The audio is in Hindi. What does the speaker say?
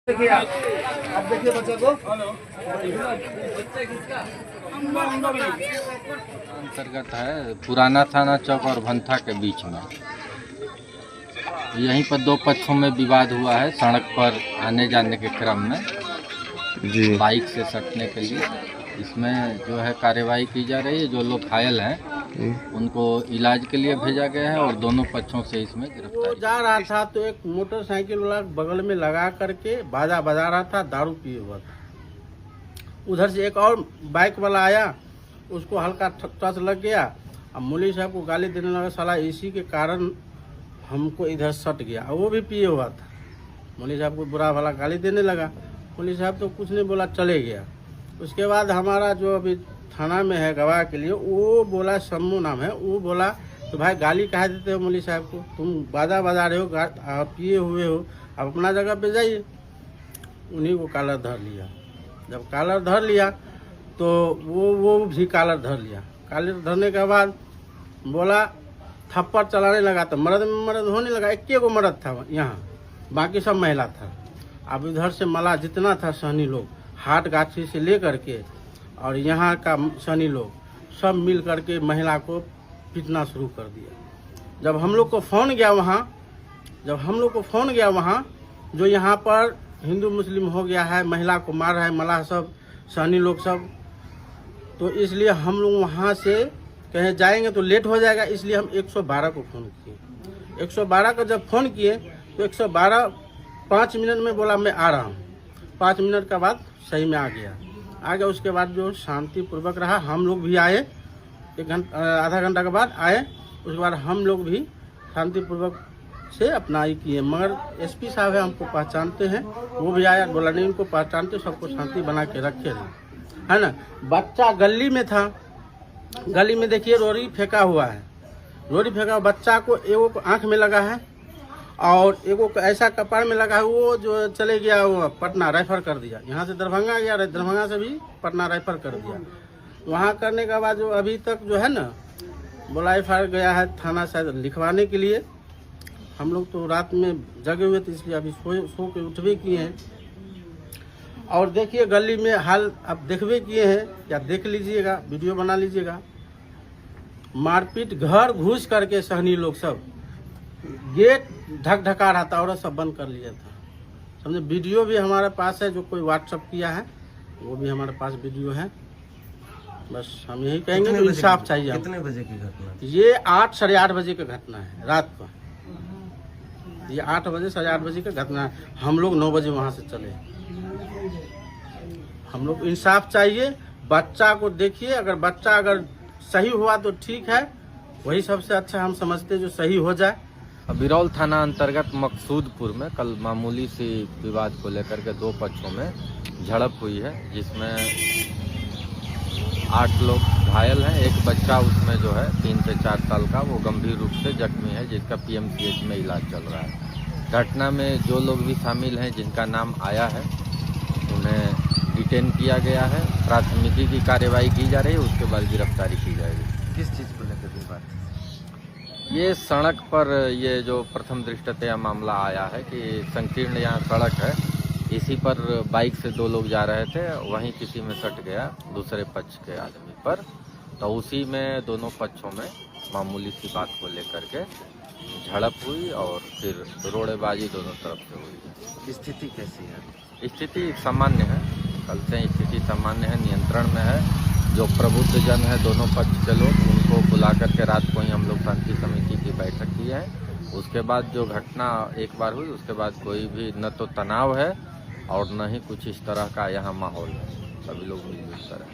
देखिए आप देखिए बच्चे को अंतर्गत है पुराना थाना चौक और भंथा के बीच में। यहीं पर दो पक्षों में विवाद हुआ है सड़क पर आने जाने के क्रम में जी। बाइक से सटने के लिए। इसमें जो है कार्रवाई की जा रही है। जो लोग घायल हैं उनको इलाज के लिए भेजा गया है और दोनों पक्षों से इसमें गिरफ्तारी। जा रहा था तो एक मोटरसाइकिल वाला बगल में लगा करके बाजा बजा रहा था, दारू पिए हुआ था। उधर से एक और बाइक वाला आया, उसको हल्का टच लग गया। अब मौलवी साहब को गाली देने लगा, साला इसी के कारण हमको इधर सट गया। और वो भी पिए हुआ था। मौलवी साहब को बुरा भला गाली देने लगा। मौलवी साहब तो कुछ नहीं बोला, चले गया। उसके बाद हमारा जो अभी थाना में है गवाह के लिए, वो बोला, शम्मू नाम है, वो बोला तो भाई गाली कहा देते हो मौलवी साहब को, तुम बाजा बजा रहे हो, पिए हुए हो, अब अपना जगह पे जाइए। उन्हीं को कॉलर धर लिया। जब कॉलर धर लिया तो वो भी कॉलर धर लिया। कॉलर धरने के बाद बोला, थप्पड़ चलाने लगा तो मर्द में मर्द होने लगा। इक्के को मर्द था यहाँ, बाकी सब महिला था। अब इधर से मला जितना था सहनी लोग, हाट गाछी से ले करके और यहाँ का सनी लोग सब मिल करके महिला को पीटना शुरू कर दिया। जब हम लोग को फोन गया वहाँ, जो यहाँ पर हिंदू मुस्लिम हो गया है, महिला को मार रहा है मलाह सब, सनी लोग सब, तो इसलिए हम लोग वहाँ से कहे जाएंगे तो लेट हो जाएगा, इसलिए हम 112 को फ़ोन किए। 112 का जब फ़ोन किए तो 112 5 मिनट में बोला मैं आ रहा हूँ। 5 मिनट का बाद सही में आ गया। उसके बाद जो शांतिपूर्वक रहा, हम लोग भी आए, आधा घंटा के बाद आए। उसके बाद हम लोग भी शांतिपूर्वक से अपना ही किए। मगर एसपी साहब है, हमको पहचानते हैं, वो भी आया, बोला नहीं उनको पहचानते, सबको शांति बना के रखे है ना। बच्चा गली में था, गली में देखिए रोड़ी फेंका हुआ है, रोड़ी फेंका बच्चा को एगो को आँख में लगा है और एगो को ऐसा कपार में लगा है। वो जो चले गया, वो पटना रेफर कर दिया। यहाँ से दरभंगा गया, दरभंगा से भी पटना रेफर कर दिया। वहाँ करने के बाद जो अभी तक जो है ना, बोला एफआईआर गया है थाना शायद लिखवाने के लिए। हम लोग तो रात में जगे हुए थे, इसलिए अभी सो के उठवे किए हैं। और देखिए गली में हाल अब देखवे किए हैं, या देख लीजिएगा, वीडियो बना लीजिएगा। मारपीट, घर घुस करके सहनी लोग सब, गेट ढक ढका रहा था और सब बंद कर लिया था, समझे। वीडियो भी हमारे पास है, जो कोई व्हाट्सअप किया है वो भी हमारे पास वीडियो है। बस हम यही कहेंगे कि इंसाफ चाहिए। कितने बजे की घटना? ये 8 साढ़े 8 बजे की घटना है रात को। ये 8 बजे साढ़े 8 बजे की घटना है। हम लोग 9 बजे वहाँ से चले। हम लोग इंसाफ चाहिए। बच्चा को देखिए, अगर बच्चा अगर सही हुआ तो ठीक है, वही सबसे अच्छा हम समझते जो सही हो जाए। बिरौल थाना अंतर्गत मकसूदपुर में कल मामूली सी विवाद को लेकर के दो पक्षों में झड़प हुई है, जिसमें 8 लोग घायल हैं। एक बच्चा उसमें जो है 3 से 4 साल का, वो गंभीर रूप से जख्मी है, जिसका पीएमसीएच में इलाज चल रहा है। घटना में जो लोग भी शामिल हैं, जिनका नाम आया है, उन्हें डिटेन किया गया है। प्राथमिकी की कार्रवाई की जा रही है, उसके बाद गिरफ्तारी की जाएगी। किस चीज़ को लेकर विवाद? ये सड़क पर ये जो प्रथम दृष्टया मामला आया है कि संकीर्ण यहाँ सड़क है, इसी पर बाइक से 2 लोग जा रहे थे, वहीं किसी में सट गया दूसरे पक्ष के आदमी पर, तो उसी में दोनों पक्षों में मामूली सी बात को लेकर के झड़प हुई और फिर रोड़ेबाजी दोनों तरफ से हुई। स्थिति कैसी है? स्थिति सामान्य है, कल से स्थिति सामान्य है, नियंत्रण में है। जो प्रबुद्ध जन है, दोनों पक्ष के लोग, उनको बुला करके रात को ही हम लोग शांति समिति की बैठक की है। उसके बाद जो घटना एक बार हुई, उसके बाद कोई भी न तो तनाव है और न ही कुछ इस तरह का यहाँ माहौल है। सभी लोग मिलजुल कर